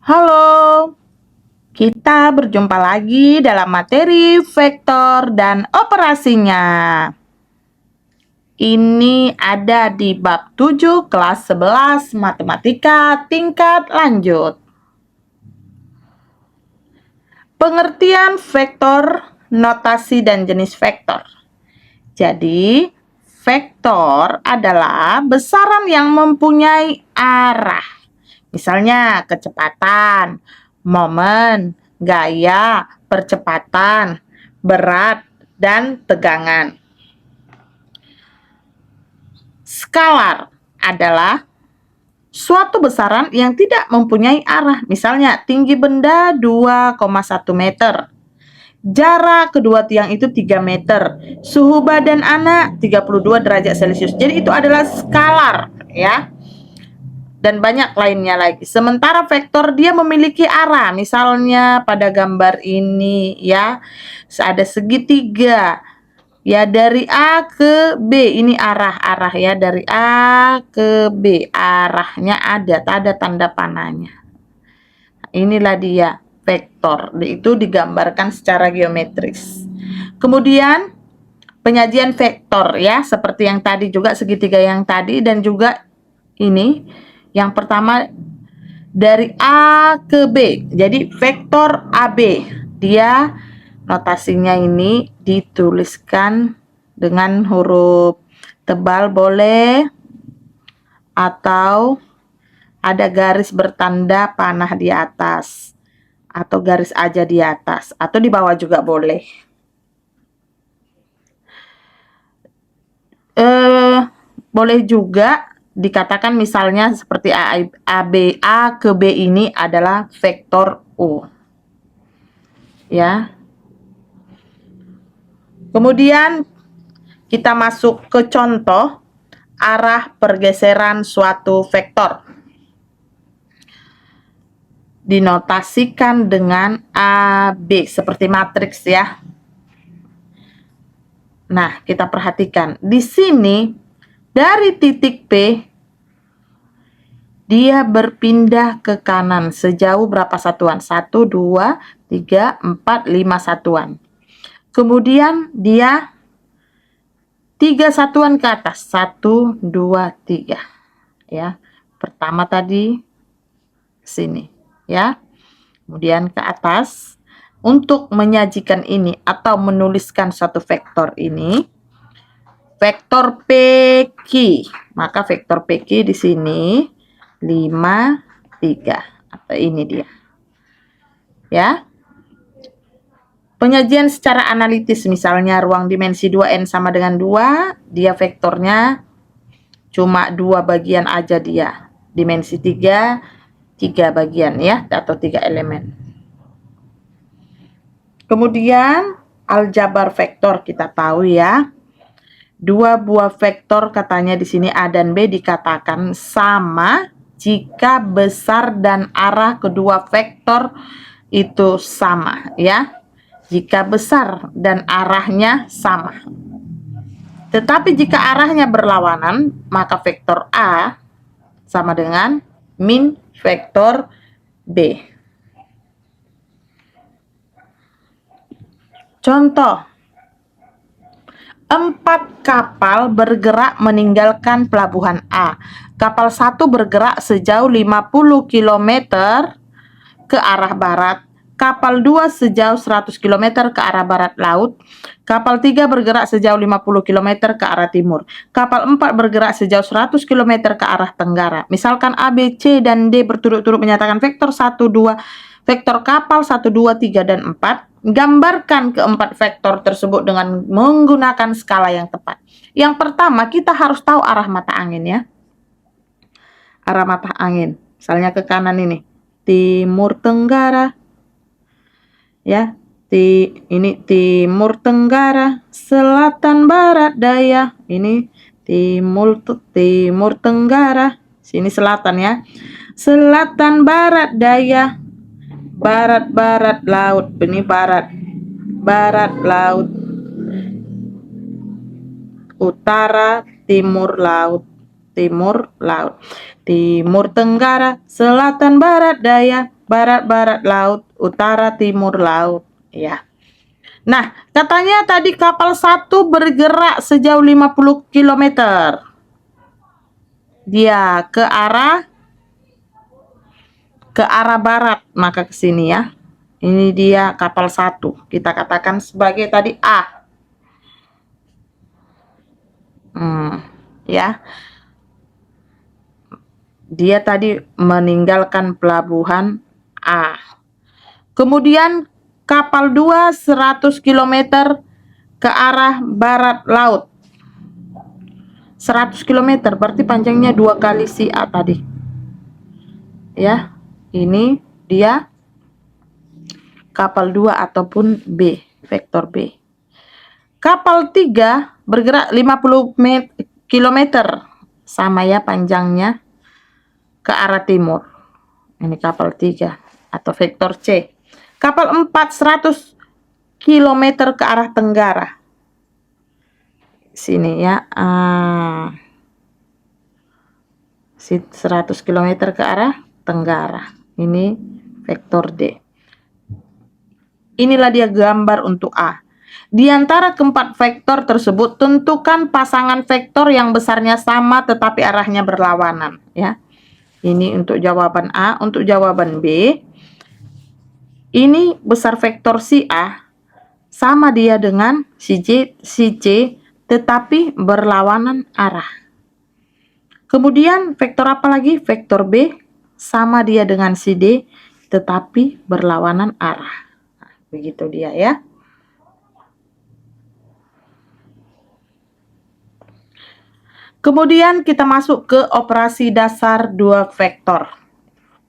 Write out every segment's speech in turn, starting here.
Halo, kita berjumpa lagi dalam materi vektor dan operasinya. Ini ada di bab 7 kelas 11 Matematika tingkat lanjut. Pengertian vektor, notasi dan jenis vektor. Jadi, vektor adalah besaran yang mempunyai arah. Misalnya kecepatan, momen, gaya, percepatan, berat, dan tegangan. Skalar adalah suatu besaran yang tidak mempunyai arah. Misalnya tinggi benda 2,1 meter. Jarak kedua tiang itu 3 meter. Suhu badan anak 32 derajat Celcius. Jadi itu adalah skalar, ya. Dan banyak lainnya lagi. Sementara vektor dia memiliki arah. Misalnya pada gambar ini ya, ada segitiga. Ya dari A ke B, ini arah ya, dari A ke B. Arahnya ada tanda panahnya. Inilah dia vektor. Itu digambarkan secara geometris. Kemudian penyajian vektor ya, seperti yang tadi juga, segitiga yang tadi, dan juga ini yang pertama dari A ke B. Jadi vektor AB, dia notasinya ini dituliskan dengan huruf tebal boleh, atau ada garis bertanda panah di atas, atau garis aja di atas, atau di bawah juga boleh. Boleh juga dikatakan misalnya seperti A ke B ini adalah vektor U. Ya. Kemudian kita masuk ke contoh arah pergeseran suatu vektor. Dinotasikan dengan AB seperti matriks ya. Nah, kita perhatikan di sini dari titik P dia berpindah ke kanan sejauh berapa satuan? 1, 2, 3, 4, 5 satuan. Kemudian dia 3 satuan ke atas. 1, 2, 3. Ya. Pertama tadi sini, ya. Kemudian ke atas. Untuk menyajikan ini atau menuliskan suatu vektor ini, vektor PQ, maka vektor PQ di sini 5, 3. Atau ini dia. Ya. Penyajian secara analitis, misalnya ruang dimensi 2n sama dengan 2, dia vektornya cuma 2 bagian aja dia. Dimensi 3, 3 bagian ya, atau 3 elemen. Kemudian aljabar vektor kita tahu ya. 2 buah vektor katanya di sini A dan B dikatakan sama jika besar dan arah kedua vektor itu sama ya. Jika besar dan arahnya sama. Tetapi jika arahnya berlawanan, maka vektor A sama dengan min vektor B. Contoh, 4 kapal bergerak meninggalkan pelabuhan A. Kapal 1 bergerak sejauh 50 km ke arah barat. Kapal 2 sejauh 100 km ke arah barat laut. Kapal 3 bergerak sejauh 50 km ke arah timur. Kapal 4 bergerak sejauh 100 km ke arah tenggara. Misalkan A, B, C, dan D berturut-turut menyatakan vektor 1, 2, vektor kapal 1, 2, 3, dan 4. Gambarkan keempat vektor tersebut dengan menggunakan skala yang tepat. Yang pertama, kita harus tahu arah mata angin ya. Arah mata angin. Misalnya ke kanan ini. Timur tenggara. Ya. Ini timur tenggara, selatan barat daya. Ini timur tenggara. Sini selatan ya. Selatan barat daya. Barat laut, ini barat laut, utara timur laut, timur, laut. Timur, tenggara, selatan, barat, daya, barat, barat, laut, utara, timur, laut. Ya. Nah, katanya tadi kapal satu bergerak sejauh 50 km. Dia ke arah barat, maka ke sini ya. Ini dia kapal satu. Kita katakan sebagai tadi A. Ya. Dia tadi meninggalkan pelabuhan A. Kemudian kapal 2 100 km ke arah barat laut. 100 km berarti panjangnya 2 kali si A tadi. Ya, ini dia kapal 2 ataupun B, vektor B. Kapal 3 bergerak 50 km, sama ya panjangnya, ke arah timur. Ini kapal 3 atau vektor C. Kapal 4 100 km ke arah tenggara. Sini ya. 100 km ke arah tenggara. Ini vektor D. Inilah dia gambar untuk A. Di antara keempat vektor tersebut, tentukan pasangan vektor yang besarnya sama tetapi arahnya berlawanan. Ya. Ini untuk jawaban A. Untuk jawaban B, ini besar vektor si A sama dia dengan si C, tetapi berlawanan arah. Kemudian vektor apa lagi? Vektor B sama dia dengan si D, tetapi berlawanan arah. Nah, begitu dia ya. Kemudian kita masuk ke operasi dasar dua vektor.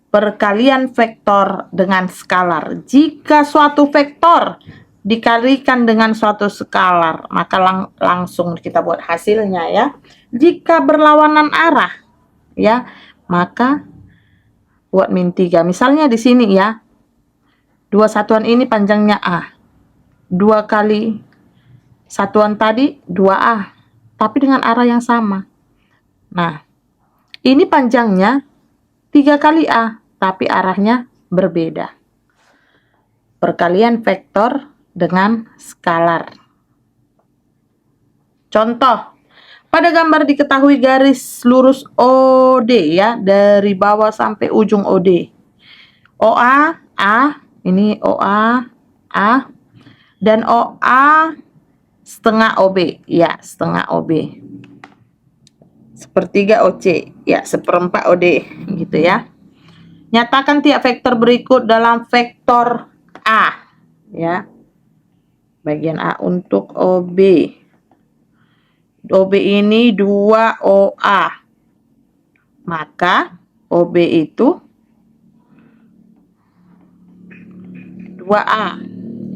Perkalian vektor dengan skalar. Jika suatu vektor dikalikan dengan suatu skalar, maka langsung kita buat hasilnya ya. Jika berlawanan arah, ya, maka buat min 3. Misalnya di sini ya, dua satuan ini panjangnya A. 2 kali satuan tadi 2A, tapi dengan arah yang sama. Nah, ini panjangnya 3 kali A, tapi arahnya berbeda. Perkalian vektor dengan skalar. Contoh, pada gambar diketahui garis lurus OD ya, dari bawah sampai ujung OD. OA, A, ini OA, A, dan OA setengah OB, ya, setengah OB. Sepertiga OC, ya, seperempat OD, gitu ya. Nyatakan tiap vektor berikut dalam vektor A, ya. Bagian A untuk OB. OB ini 2OA. Maka OB itu 2A,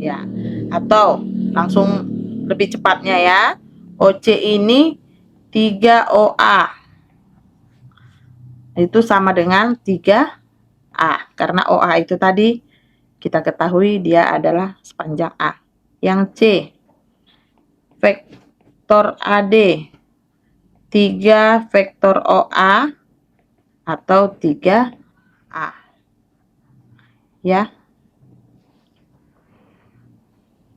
ya. Atau langsung lebih cepatnya ya. OC ini 3OA. Itu sama dengan 3A. Karena OA itu tadi kita ketahui dia adalah sepanjang A. Yang C, vektor AD 3 vektor OA atau 3A. Ya.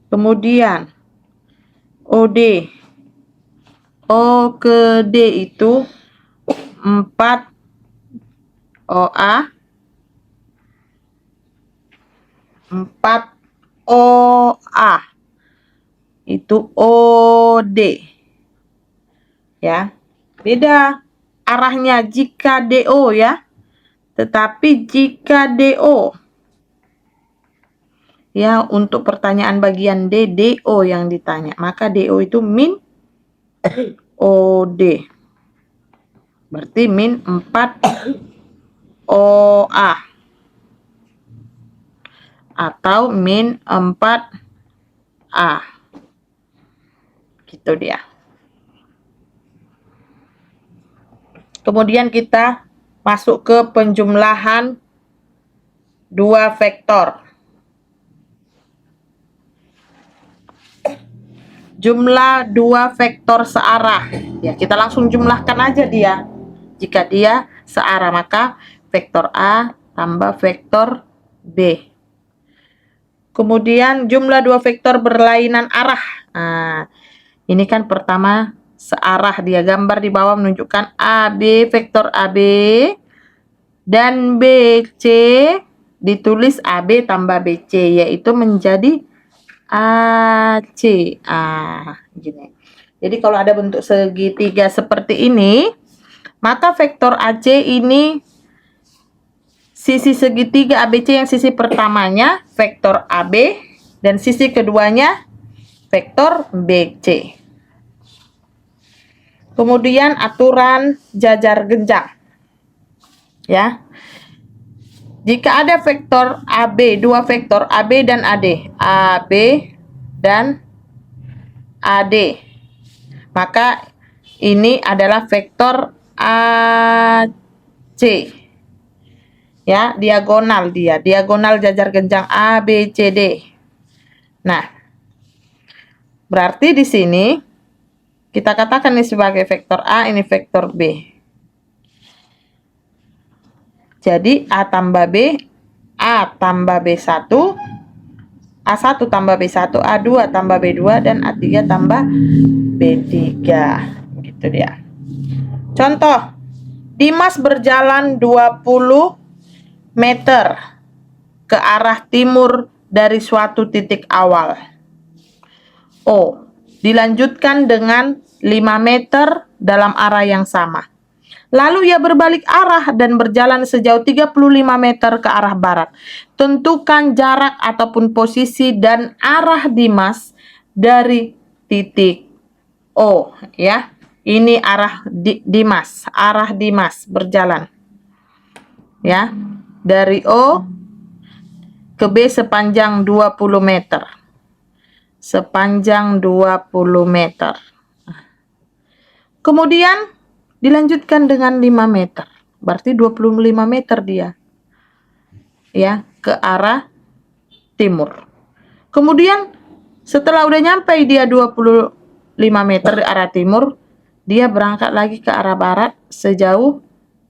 Kemudian OD. O ke D itu 4 OA 4 OA itu OD ya, beda arahnya jika DO ya, tetapi jika DO ya, untuk pertanyaan bagian D, DO yang ditanya, maka DO itu min OD, berarti min 4 OA atau min 4A. Gitu dia. Kemudian kita masuk ke penjumlahan dua vektor. Jumlah dua vektor searah. Ya, kita langsung jumlahkan aja dia. Jika dia searah, maka vektor A tambah vektor B. Kemudian jumlah dua vektor berlainan arah. Nah, ini kan pertama searah, dia gambar di bawah menunjukkan AB, vektor AB, dan BC ditulis AB tambah BC, yaitu menjadi AC. Gini. Jadi kalau ada bentuk segitiga seperti ini, maka vektor AC ini sisi segitiga ABC yang sisi pertamanya vektor AB dan sisi keduanya vektor BC. Kemudian aturan jajar genjang. Ya. Jika ada vektor AB, dua vektor AB dan AD, AB dan AD, maka ini adalah vektor AC. Ya, diagonal dia, diagonal jajar genjang ABCD. Nah, berarti di sini kita katakan ini sebagai vektor A, ini vektor B. Jadi A tambah B, A tambah B1, A1 tambah B1, A2 tambah B2, dan A3 tambah B3. Gitu dia. Contoh, Dimas berjalan 20 meter ke arah timur dari suatu titik awal. O. Dilanjutkan dengan 5 meter dalam arah yang sama. Lalu ia berbalik arah dan berjalan sejauh 35 meter ke arah barat. Tentukan jarak ataupun posisi dan arah Dimas dari titik O, ya. Ini arah Dimas, arah Dimas berjalan. Ya. Dari O ke B sepanjang 20 meter. Sepanjang 20 meter. Kemudian dilanjutkan dengan 5 meter. Berarti 25 meter dia. Ya, ke arah timur. Kemudian setelah udah nyampe dia 25 meter di arah timur, dia berangkat lagi ke arah barat sejauh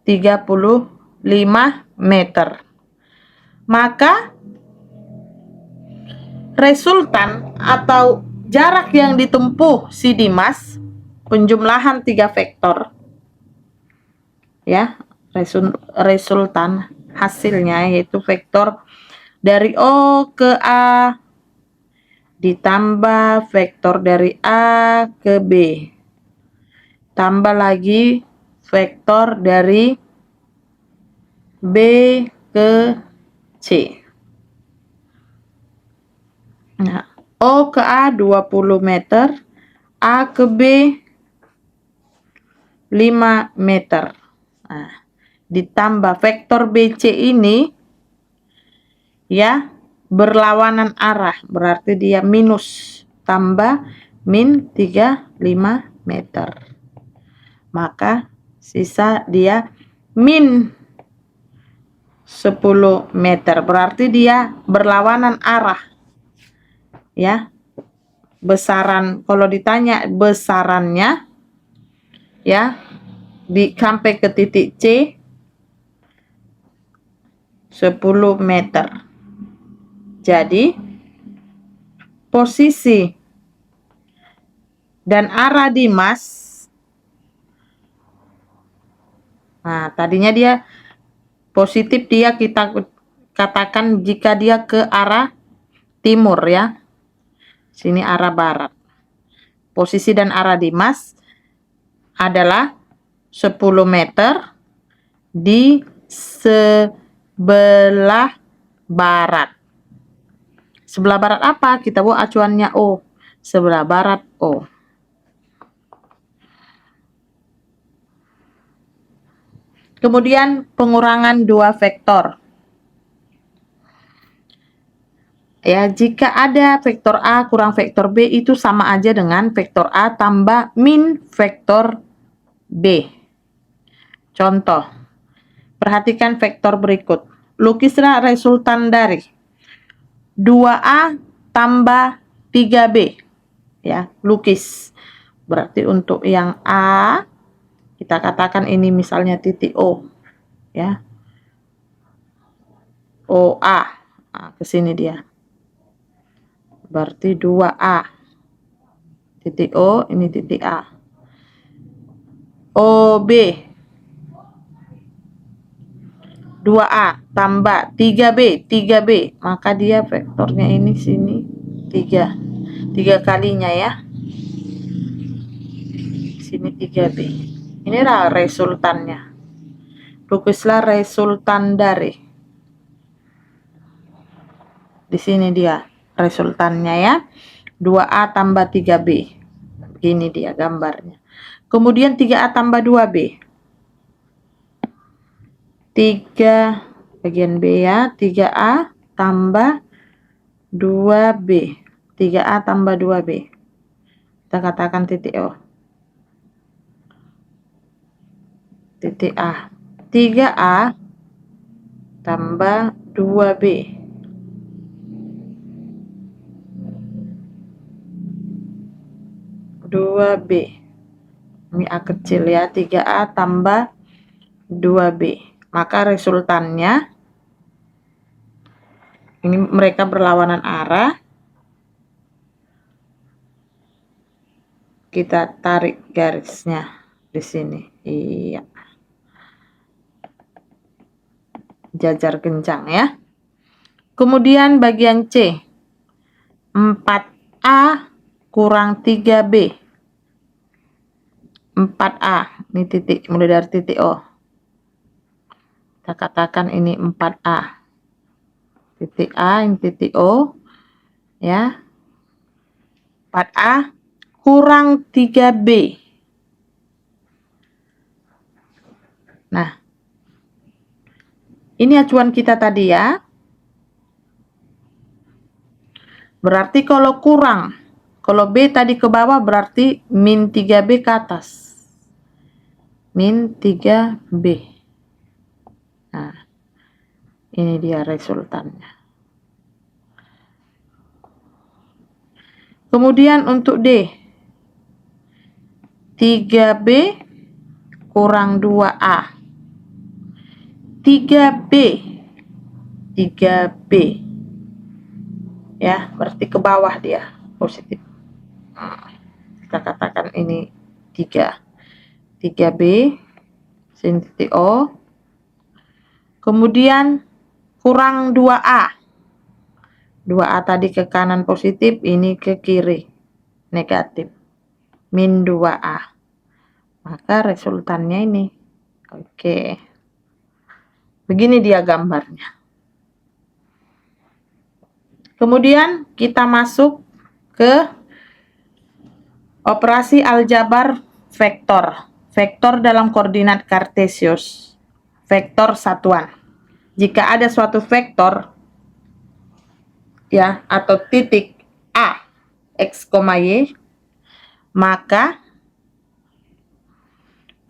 35 meter. Maka resultan atau jarak yang ditempuh si Dimas, penjumlahan 3 vektor, ya, resultan hasilnya yaitu vektor dari O ke A ditambah vektor dari A ke B tambah lagi vektor dari B ke C. Nah, O ke A 20 meter, A ke B 5 meter. Nah, ditambah vektor BC ini, ya, berlawanan arah, berarti dia minus tambah min 35 meter. Maka sisa dia min 10 meter, berarti dia berlawanan arah. Ya, besaran, kalau ditanya besarannya, ya, sampai ke titik C 10 meter. Jadi posisi dan arah Dimas, nah tadinya dia positif, dia kita katakan jika dia ke arah timur, ya. Sini arah barat. Posisi dan arah Dimas adalah 10 meter di sebelah barat. Sebelah barat apa? Kita buat acuannya O. Sebelah barat O. Kemudian pengurangan 2 vektor. Ya, jika ada vektor A kurang vektor B itu sama aja dengan vektor A tambah min vektor B. Contoh, perhatikan vektor berikut. Lukislah resultan dari 2A tambah 3B. Ya, lukis. Berarti untuk yang A Kita katakan ini misalnya titik O, ya. OA. Nah, ke sini dia. Berarti 2A. Titik O, ini titik A. OB. 2A tambah 3B, 3B. Maka dia vektornya ini sini 3. 3 kalinya ya. Sini 3B. Inilah resultannya. Rumuslah resultan dari. Di sini dia resultannya ya. 2A tambah 3B. Begini dia gambarnya. Kemudian 3A tambah 2B. 3 bagian B ya. 3A tambah 2B. 3A tambah 2B. Kita katakan titik O. Titik A. 3A tambah 2B. 2B. Ini A kecil ya. 3A tambah 2B. Maka resultannya ini mereka berlawanan arah. Kita tarik garisnya di sini. Iya. Jajar kencang ya. Kemudian bagian C. 4A kurang 3B. 4A. Ini titik, mulai dari titik O. Kita katakan ini 4A. Titik A, ini titik O. Ya. 4A kurang 3B. Nah, ini acuan kita tadi ya. Berarti kalau kurang, kalau B tadi ke bawah berarti min 3B ke atas. Min 3B. Nah, ini dia resultannya. Kemudian untuk D. 3B kurang 2A. 3B. 3B. Ya, berarti ke bawah dia positif. Kita katakan ini 3. 3B. Sini titik O. Kemudian kurang 2A. 2A tadi ke kanan positif, ini ke kiri negatif. Min 2A. Maka resultannya ini. Oke. Begini dia gambarnya. Kemudian kita masuk ke operasi aljabar vektor. Vektor dalam koordinat kartesius. Vektor satuan. Jika ada suatu vektor ya atau titik A x, y, maka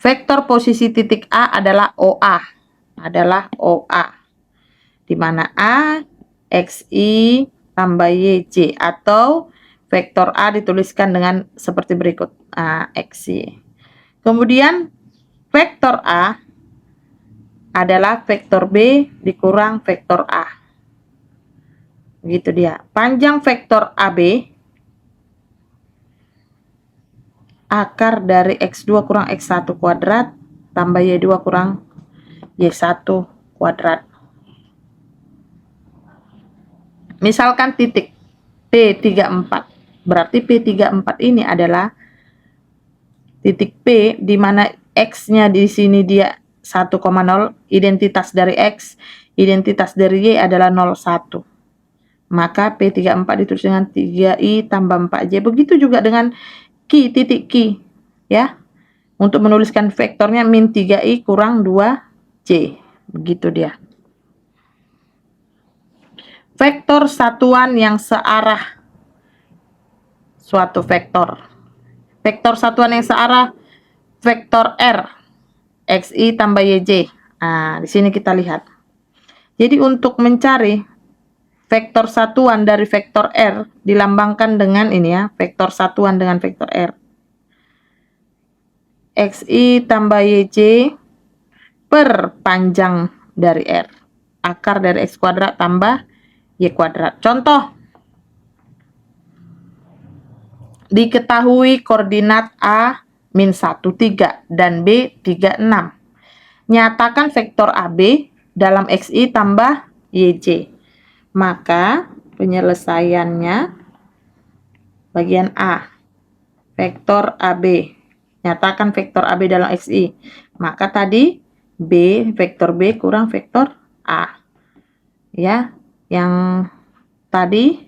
vektor posisi titik A adalah OA, di mana A xi tambah yj, atau vektor A dituliskan dengan seperti berikut, A xy. Kemudian vektor A adalah vektor B dikurang vektor A. Begitu dia. Panjang vektor AB akar dari x2 kurang x1 kuadrat tambah y2 kurang y1 kuadrat. Misalkan titik P34. Berarti P34 ini adalah titik P di mana x-nya di sini dia 1,0, identitas dari x, identitas dari y adalah 0,1. Maka P34 ditulis dengan 3i tambah 4j. Begitu juga dengan Q, titik Q. Ya. Untuk menuliskan vektornya min 3i kurang 2j. Begitu dia. Vektor satuan yang searah suatu vektor. Vektor satuan yang searah vektor R. Xi tambah yj. Nah, di sini kita lihat. Jadi untuk mencari vektor satuan dari vektor R dilambangkan dengan ini ya, vektor satuan dengan vektor R. XI tambah YJ per panjang dari R. Akar dari X kuadrat tambah Y kuadrat. Contoh, diketahui koordinat A min 1, 3 dan B 3, 6. Nyatakan vektor AB dalam XI tambah YJ. Maka penyelesaiannya bagian A, vektor AB. Nyatakan vektor AB dalam XI. Maka tadi B, vektor B kurang vektor A. Ya, yang tadi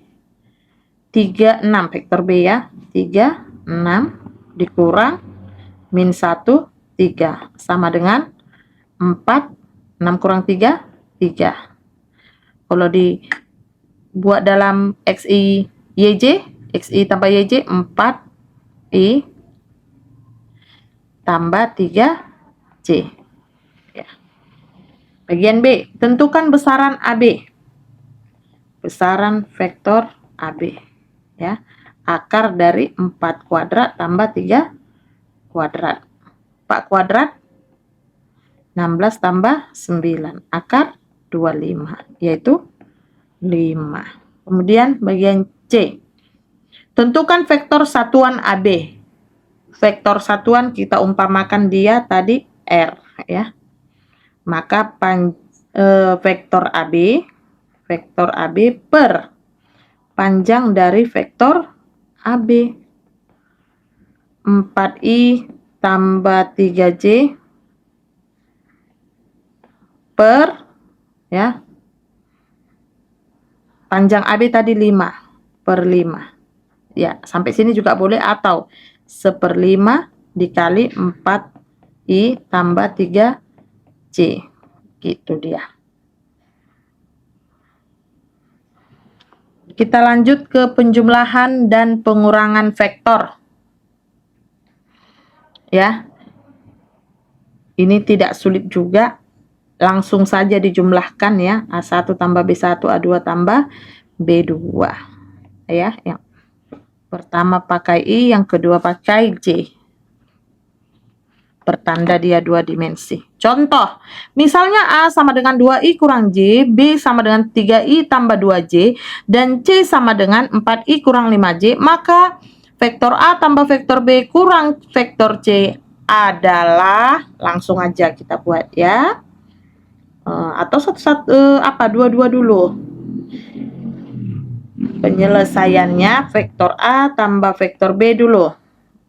3, 6 vektor B ya. 3, 6 dikurang min 1, 3 sama dengan 4, 6 kurang 3, 3. Kalau dibuat dalam XI YJ, XI tambah YJ 4I tambah 3J. Ya. Bagian B, tentukan besaran AB. Besaran vektor AB. Ya. Akar dari 4 kuadrat tambah 3 kuadrat. 4 kuadrat 16 tambah 9. Akar 25, yaitu 5. Kemudian bagian C. Tentukan vektor satuan AB. Vektor satuan kita umpamakan dia tadi R ya. Maka vektor AB per panjang dari vektor AB 4I tambah 3J per ya panjang AB tadi 5 per 5 ya, sampai sini juga boleh, atau 1/5 dikali 4I tambah 3J, gitu dia. Kita lanjut ke penjumlahan dan pengurangan vektor ya. Ini tidak sulit juga, langsung saja dijumlahkan ya. A1 tambah B1, A2 tambah B2 ya. Yang pertama pakai I, yang kedua pakai J. Pertanda dia 2 dimensi. Contoh, misalnya A sama dengan 2I kurang J, B sama dengan 3I tambah 2J, dan C sama dengan 4I kurang 5J, maka vektor A tambah vektor B kurang vektor C adalah, langsung aja kita buat ya. Atau dua-dua dulu. Penyelesaiannya vektor A tambah vektor B dulu.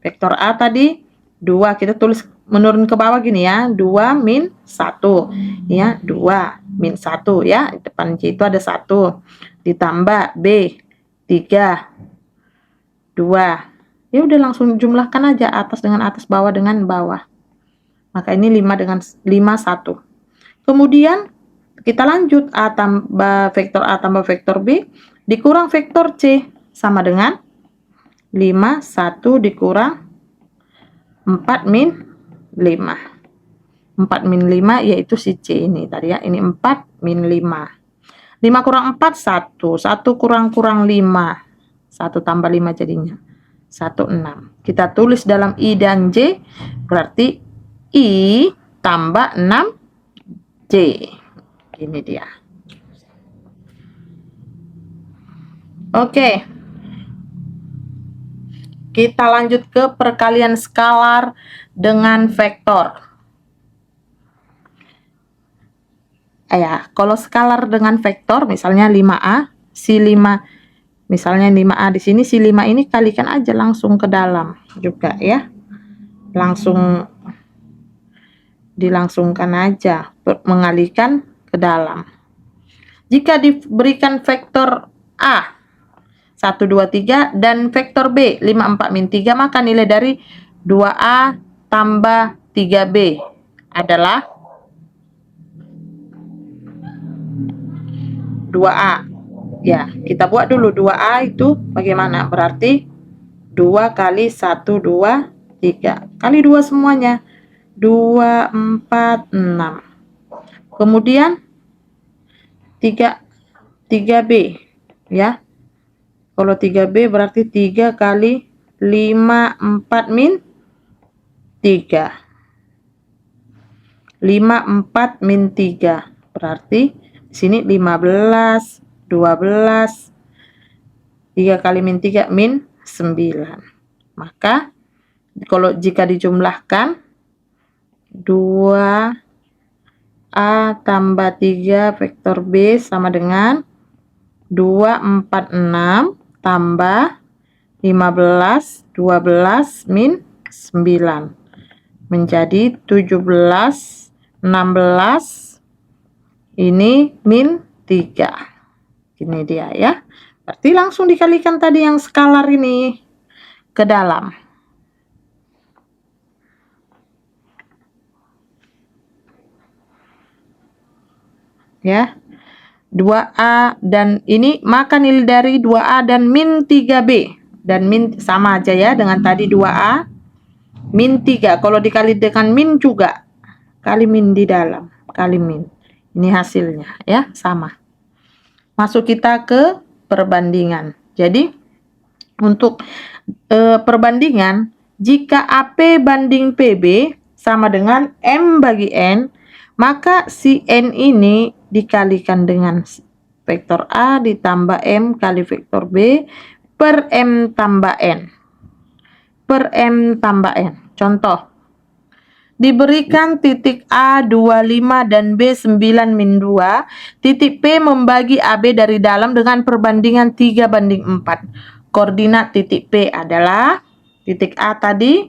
Vektor A tadi 2, kita tulis menurun ke bawah gini ya, 2 min 1 ya, 2 min 1 ya, depan C itu ada 1 ditambah B 3 2. Ya udah langsung jumlahkan aja atas dengan atas, bawah dengan bawah. Maka ini 5 dengan 5 1. Kemudian kita lanjut, A tambah vektor B dikurang vektor C sama dengan 5 1 dikurang 4 min 5. 4 min 5 yaitu si C ini tadi ya. Ini 4 min 5. 5 kurang 4 1. 1 kurang 5. 1 tambah 5 jadinya 1 6. Kita tulis dalam I dan J, berarti I tambah 6J. Ini dia. Oke. Kita lanjut ke perkalian skalar dengan vektor. Ya, kalau skalar dengan vektor misalnya 5A, si 5 misalnya 5A di sini, si 5 ini kalikan aja langsung ke dalam juga ya. Langsung dilangsungkan aja, mengalihkan ke dalam. Jika diberikan vektor A 1 2 3 dan vektor B 5 4 min 3, maka nilai dari 2A tambah 3B adalah 2A. Ya, kita buat dulu 2A itu bagaimana? Berarti 2 kali 1 2 3 kali 2 semuanya 2 4 6. Kemudian 3B ya. Kalau 3B berarti 3 kali 5 4 min 3. 5, 4, min 3. Berarti di sini 15, 12. 3 kali min 3, min 9. Maka, kalau jika dijumlahkan, 2A tambah 3 vektor B sama dengan 246 tambah 15, 12, min 9. Menjadi 17, 16, ini min 3. Ini dia ya. Berarti langsung dikalikan tadi yang skalar ini ke dalam. Ya. 2A dan ini maka nilai dari 2A dan min 3B. Dan min sama aja ya dengan tadi 2A min 3. Kalau dikali dengan min juga kali min di dalam, kali min. Ini hasilnya ya, sama. Masuk kita ke perbandingan. Jadi untuk perbandingan, jika AP banding PB sama dengan M bagi N, maka si N ini dikalikan dengan vektor A ditambah M kali vektor B per M tambah N. Per M tambah N. Contoh, diberikan titik A 25 dan B 9 min 2, titik P membagi AB dari dalam dengan perbandingan 3 banding 4. Koordinat titik P adalah titik A tadi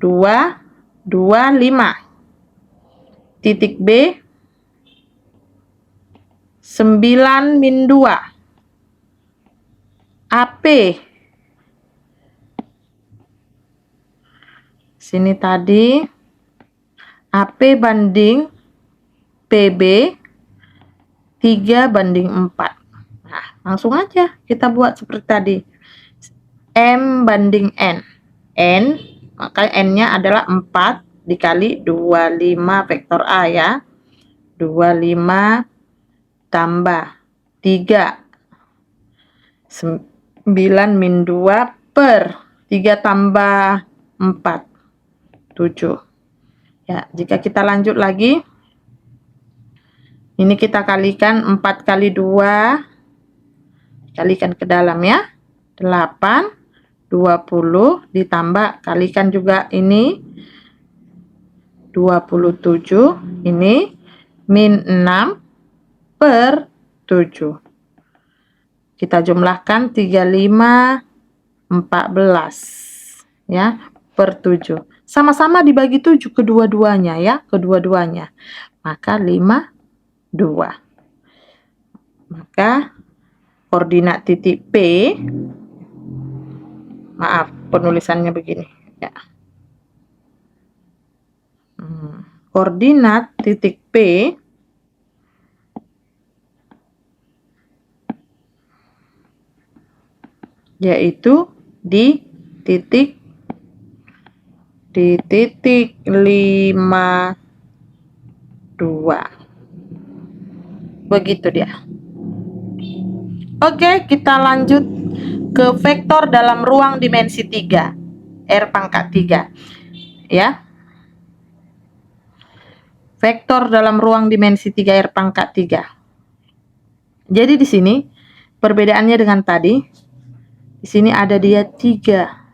2, 2, 5. Titik B 9 min 2. AP sini tadi AP banding PB 3 banding 4. Nah, langsung aja kita buat seperti tadi. M banding N. N, maka N-nya adalah 4 dikali 25 vektor A ya. 25 tambah 3. 9 min 2 per 3 tambah 4. 7. Ya, jika kita lanjut lagi, ini kita kalikan 4 kali 2, kalikan ke dalam ya, 8, 20, ditambah, kalikan juga ini, 27, ini, min 6 per 7. Kita jumlahkan 35, 14, ya, per 7. Sama-sama dibagi 7 kedua-duanya ya, kedua-duanya. Maka 5, 2. Maka koordinat titik P, maaf penulisannya begini ya. Koordinat titik P yaitu di titik 52. Begitu dia. Oke, kita lanjut ke vektor dalam ruang dimensi 3, R pangkat 3 ya. Vektor dalam ruang dimensi 3 R pangkat 3. Jadi di sini perbedaannya dengan tadi, di sini ada dia 3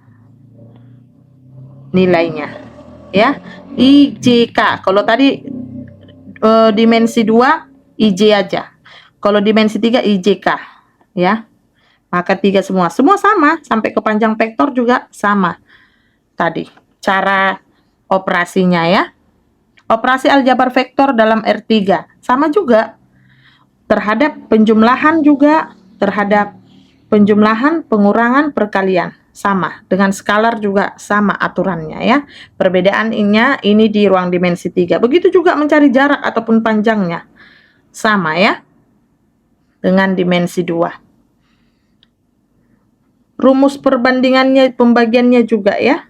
nilainya ya. IJK, kalau tadi dimensi 2 IJ aja, kalau dimensi 3 IJK ya. Maka 3 semua sama, sampai ke panjang vektor juga sama tadi cara operasinya ya. Operasi aljabar vektor dalam R3 sama juga, terhadap penjumlahan juga, terhadap penjumlahan, pengurangan, perkalian sama, dengan skalar juga sama aturannya ya. Perbedaannya ini di ruang dimensi 3. Begitu juga mencari jarak ataupun panjangnya sama ya dengan dimensi 2. Rumus perbandingannya, pembagiannya juga ya.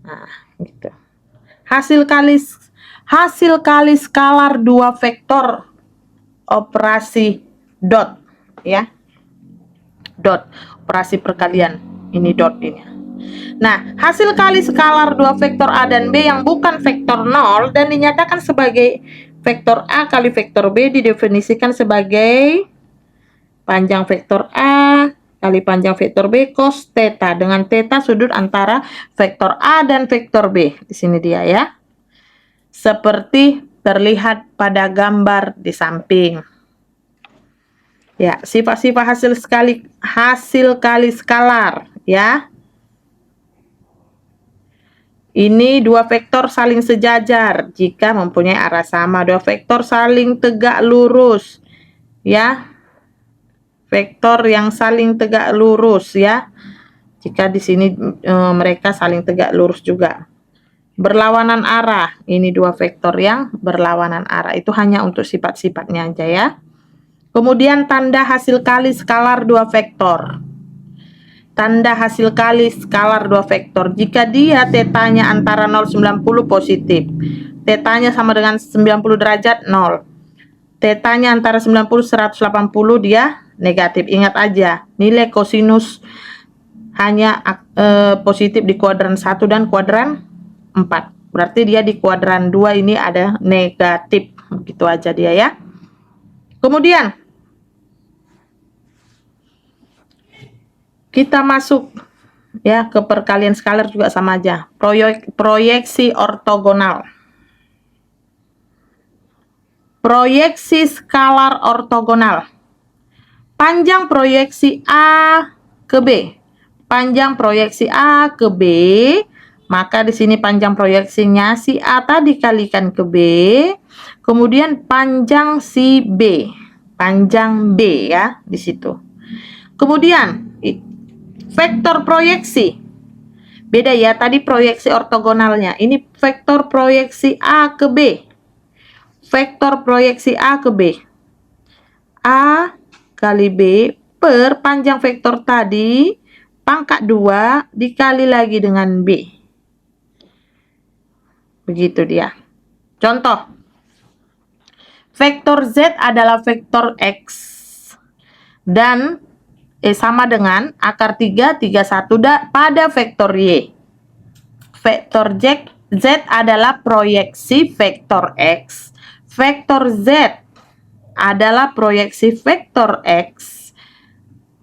Nah, gitu. Hasil kali skalar 2 vektor operasi dot ya. Dot, operasi perkalian, ini dot ini. Nah, hasil kali skalar dua vektor A dan B yang bukan vektor 0 dan dinyatakan sebagai vektor A kali vektor B didefinisikan sebagai panjang vektor A kali panjang vektor B cos theta, dengan theta sudut antara vektor A dan vektor B. Di sini dia ya. Seperti terlihat pada gambar di samping. Ya, sifat-sifat hasil kali skalar ya. Ini dua vektor saling sejajar jika mempunyai arah sama. Dua vektor saling tegak lurus ya. Vektor yang saling tegak lurus ya. Jika di sini mereka saling tegak lurus juga. Berlawanan arah. Ini dua vektor yang berlawanan arah. Itu hanya untuk sifat-sifatnya aja ya. Kemudian tanda hasil kali skalar dua vektor. Tanda hasil kali skalar dua vektor. Jika dia tetanya antara 0,90 positif. Tetanya sama dengan 90 derajat 0. Tetanya antara 90 180 dia negatif. Ingat aja, nilai kosinus hanya positif di kuadran 1 dan kuadran 4. Berarti dia di kuadran 2 ini ada negatif. Begitu aja dia ya. Kemudian kita masuk ya ke perkalian skalar juga sama aja. Proyeksi ortogonal. Proyeksi skalar ortogonal. Panjang proyeksi A ke B. Panjang proyeksi A ke B, maka di sini panjang proyeksinya si A tadi kalikan ke B, kemudian panjang si B. Panjang B ya di situ. Kemudian vektor proyeksi. Beda ya, tadi proyeksi ortogonalnya. Ini vektor proyeksi A ke B. Vektor proyeksi A ke B. A kali B per panjang vektor tadi pangkat 2 dikali lagi dengan B. Begitu dia. Contoh. Vektor Z adalah vektor X dan sama dengan akar 3, 31 pada vektor Y. Vektor Z adalah proyeksi vektor X. Vektor Z adalah proyeksi vektor X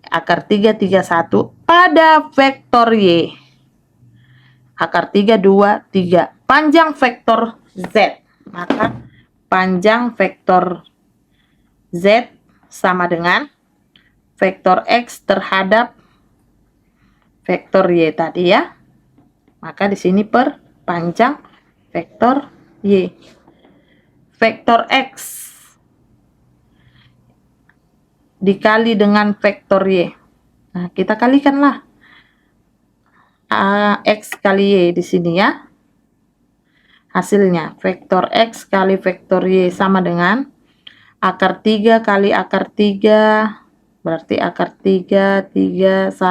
akar 3, 31 pada vektor Y akar 3, 2, 3 panjang vektor Z. Maka panjang vektor Z sama dengan vektor X terhadap vektor Y tadi ya. Maka di sini per panjang vektor Y. Vektor X dikali dengan vektor Y. Nah, kita kalikanlah X kali Y di sini ya. Hasilnya vektor X kali vektor Y sama dengan akar 3 kali akar 3. Berarti akar 3, 1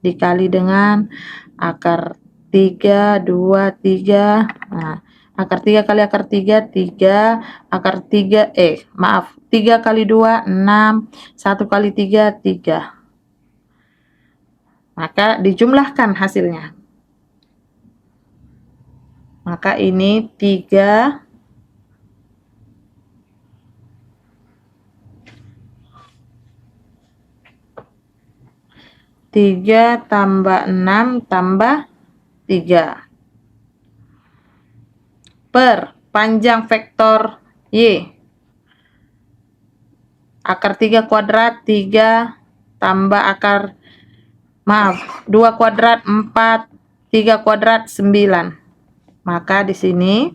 dikali dengan akar 3, 2, 3. Nah, akar 3 kali akar 3, 3. Akar 3, 3 kali 2, 6. 1 kali 3, 3. Maka dijumlahkan hasilnya. Maka ini 3 tambah 6 tambah 3 per panjang vektor Y akar 3 kuadrat 3 tambah akar 2 kuadrat 4, 3 kuadrat 9. Maka di sini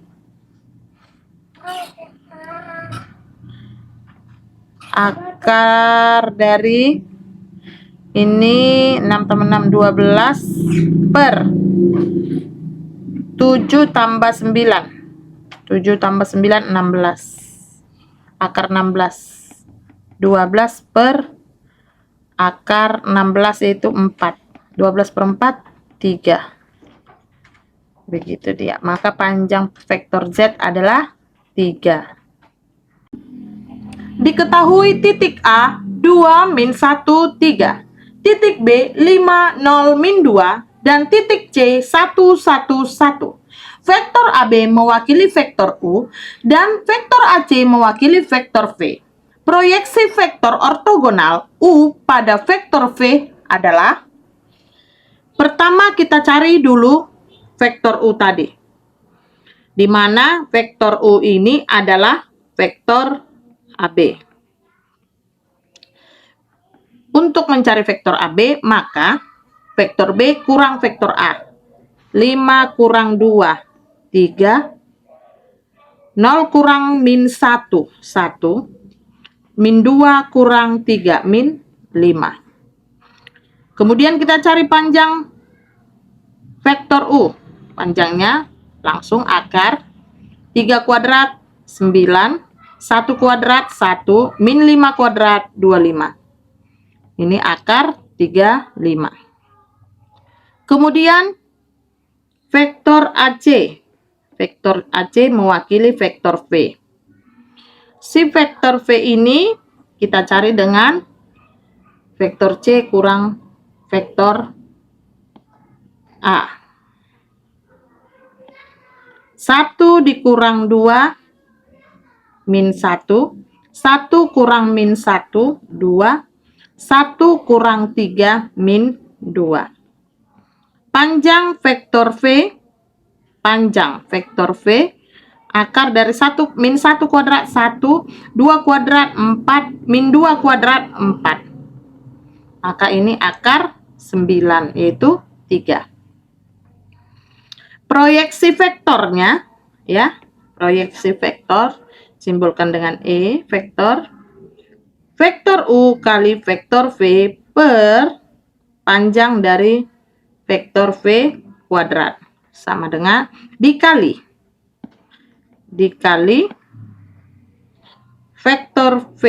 akar dari ini 6 tambah 6 12 per 7 tambah 9. 7 tambah 9 16. Akar 16. 12 per akar 16 yaitu 4. 12 per 4 3. Begitu dia. Maka panjang vektor Z adalah 3. Diketahui titik A 2, min 1, 3. Titik B 5, 0, min 2. dan titik C 1, 1, 1. Vektor AB mewakili vektor U dan vektor AC mewakili vektor V. Proyeksi vektor ortogonal U pada vektor V adalah, pertama kita cari dulu vektor U tadi, di mana vektor U ini adalah vektor AB. Untuk mencari vektor AB, maka vektor B kurang vektor A. 5 kurang 2, 3. 0 kurang min 1, 1. Min 2 kurang 3, min 5. Kemudian kita cari panjang vektor U. Panjangnya langsung akar 3 kuadrat 9, 1 kuadrat 1, min 5 kuadrat 25. Ini akar 35. Kemudian vektor AC. Vektor AC mewakili vektor V. Si vektor V ini kita cari dengan vektor C kurang vektor A. 1 dikurang 2, min 1. 1 kurang min 1, 2. 1 kurang 3, min 2. Panjang vektor V, akar dari 1 min 1 kuadrat 1, 2 kuadrat 4, min 2 kuadrat 4. Maka ini akar 9, yaitu 3. Proyeksi vektornya, ya, proyeksi vektor simbolkan dengan E, vektor U kali vektor V per panjang dari vektor V kuadrat sama dengan dikali vektor V.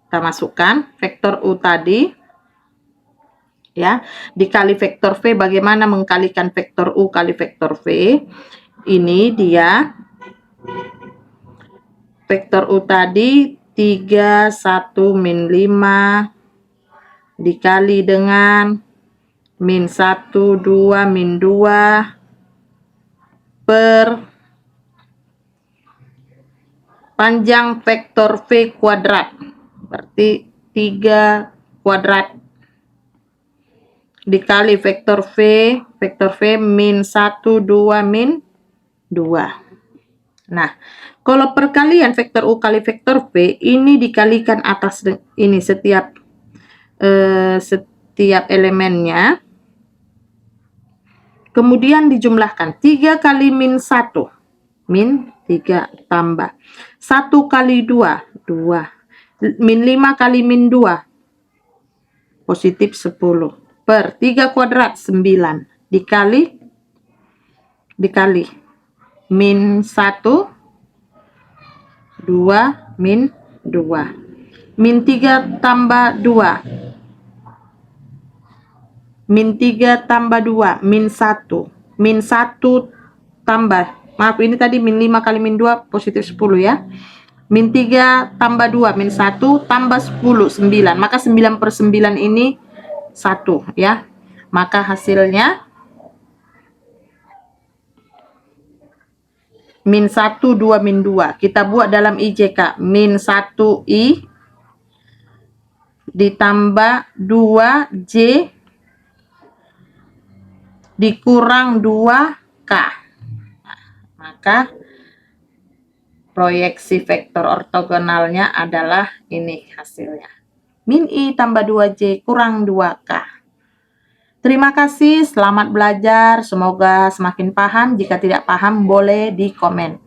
Kita masukkan vektor U tadi, ya, dikali vektor V. Bagaimana mengkalikan vektor U kali vektor V? Ini dia vektor U tadi 3, 1, min 5 dikali dengan min 1, 2, min 2 per panjang vektor V kuadrat, berarti 3 kuadrat dikali vektor V min 1, 2, min 2. Nah, kalau perkalian vektor U kali vektor V ini dikalikan atas ini setiap elemennya. Kemudian dijumlahkan 3 kali min 1, min 3 tambah 1 kali 2, 2. Min 5 kali min 2, positif 10. Per 3 kuadrat 9 dikali min 1, 2, min 2. Min 3 tambah 2. Min 3 tambah 2, min 1. Min 1 tambah, maaf ini tadi min 5 kali min 2, positif 10 ya. Min 3 tambah 2, min 1 tambah 10, 9. Maka 9 per 9 ini 1 ya. Maka hasilnya min 1, 2, min 2. Kita buat dalam IJK. Min 1I ditambah 2J dikurang 2K. Nah, maka proyeksi vektor ortogonalnya adalah ini hasilnya. Min I tambah 2J kurang 2K. Terima kasih, selamat belajar. Semoga semakin paham. Jika tidak paham, boleh di komen.